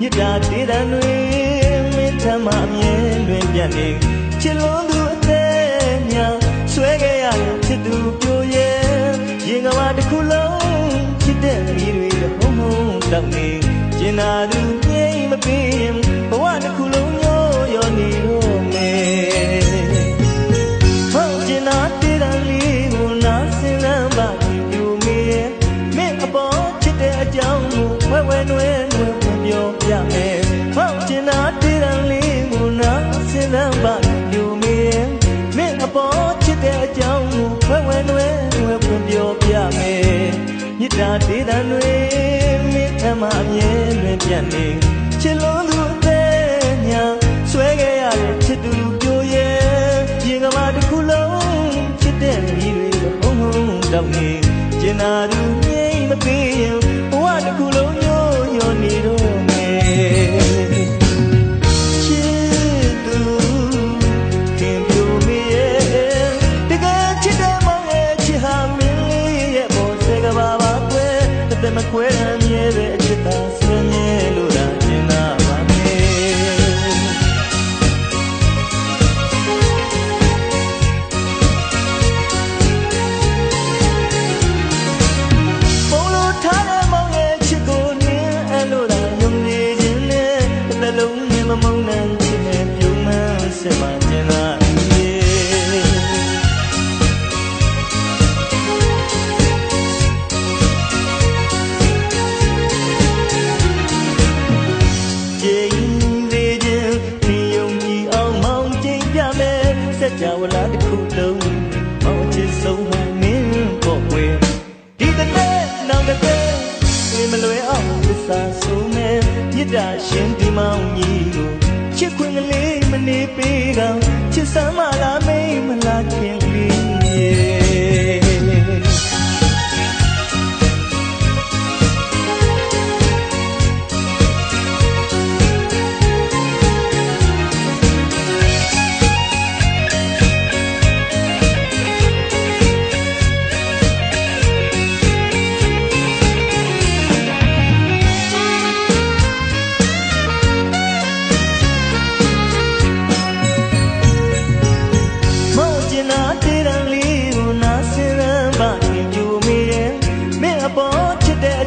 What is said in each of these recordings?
မြစ်တာတေးတန်တွေမင်းထမ်းမှအမြဲလွင်ပြတ်နေချစ်လုံးသူအသေးများဆွဲခဲ့ရတဲ့ချစ်သူပြိုရဲ့ရင်ကဘာတစ်ခုလုံးချစ်တဲ့မိတွေဟုံးဟုံးတောက်နေကျင်နာသူငြိမ်မပေးရင်ဘဝတစ်ခုလုံးညို့ရောနေလို့မယ်ဟောကျင်နာတေးတန်လေးကိုနားစင်လမ်းပါပြိုမေရဲ့မင်းအပေါ်ချစ်တဲ့အကြောင်းကိုဝဲဝဲနွဲနွဲပြောပြမယ်ဟောကျင်နာတေးတန်လေးကိုနားစင်လမ်းပါပြိုမေရဲ့မင်းအပေါ်ချစ်တဲ့အကြောင်းကိုဝဲဝဲနွဲနွဲပြောပြမယ်မြစ်တာတေးတန်တွေမင်းထမ်းမှအမြဲလွင်ပြတ်နေချစ်လုံးသူအသေးညာဆွဲခဲ့ရတဲ့ချစ်သူပြိုရဲ့ရင်ကဘာတစ်ခုလုံးချစ်တဲ့မိတွေဟုံးဟုံးတောက်နေကျင်နာသူငြိမ်မပေးရင်ဘဝတစ်ခုလုံးညို့ညော်နေတော့မယ်ချစ်သူခင်ပြိုမေရဲ့တကယ်ချစ်တဲ့မောင်ရဲ့ချစ်ဟာမင်းလေးရဲ့ဘောဆဲကဘာပါကွယ်တဲ့မခွဲရမြဲတဲ့အချစ်သာဆွေးမြဲလို့သာကျင်နာပါမယ်ပုံလို့ထားတဲ့မောင်ရဲ့ချစ်ကိုနင်းအဲ့လိုသာယုံနေခြင်းနဲ့တစ်လုံးနဲ့မမုန်းနိုင်ချင်တဲ့ပြုံးမှန်းဆက်မှကျင်နာကြဝလာတစ်ခုလုံးမောင်ချစ်ဆုံးမှမင်းပေါ့ကွယ်ဒီတနေ့နောက်တစ်နေ့ဝင်မလွယ်အောင်သစ္စာဆိုမယ်မြစ်တာရှင်ဒီမောင်ကြီးကိုချစ်ခွင့်ကလေးမနေပေးတော့ချစ်စမ်းမလားမင်းမလားခင်လေး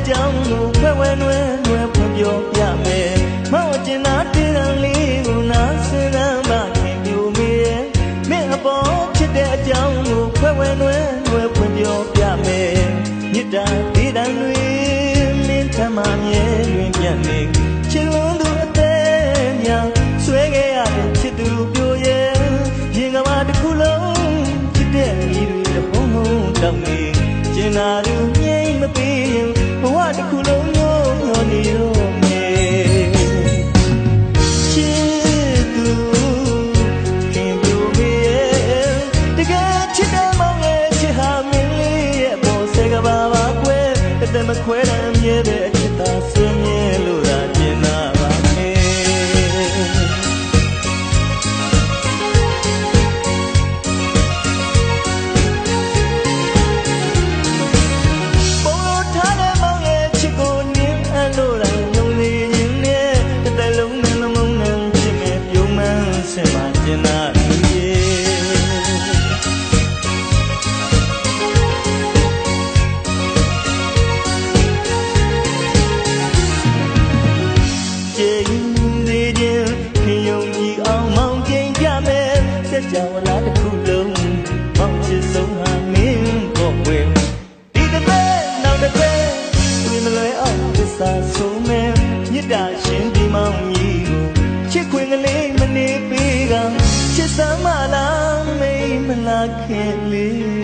ကြောင့်ကိုခွဲဝဲနွဲနွဲဖွင့်ပြောပြမယ်မောင်ကျင်နာတေးတန်လေးကိုနားစင်လမ်းပါခင်ပြိုမေရဲ့မင်းအပေါ်ချစ်တဲ့အကြောင်းကိုခွဲဝဲနွဲနွဲဖွင့်ပြောပြမယ်မြစ်တာတေးတန်တွေမင်းထမ်းမှမြဲလွင်ပြတ်နေချစ်လုံးသူအသေးများဆွဲခဲ့ရတဲ့ချစ်သူပြိုရဲ့ရင်ကဘာတစ်ခုလုံးချစ်တဲ့မိတွေဟုံးဟုံးတောက်နေကျင်နာသူငြိမ်မပေးရင်ဘဝတစ်ခုလုံးညို့ညော်နေတော့မယ်ချစ်သူခင်ပြိုမေရဲ့တကယ်ချစ်တဲ့မောင်ရဲ့ချစ်ဟာမင်းလေးရဲ့ဘောဆဲကဘာပါကွယ်တဲ့မခွဲရမြဲတဲ့အချစ်သာဆွေးမြဲလို့သာကျင်နာပါမယ်ကြဝလာတစ်ခုလုံးမောင်ချစ်ဆုံးဟာမင်းပေါ့ကွယ်ဒီတနေ့နောက်တစ်နေ့ဝင်မလွယ်အောင်သစ္စာဆိုမယ်မြစ်တာရှင်ဒီမောင်ကြီးကိုချစ်ခွင့်ကလေးမနေပေးကချစ်စမ်းမလားမိမလားခင်လေး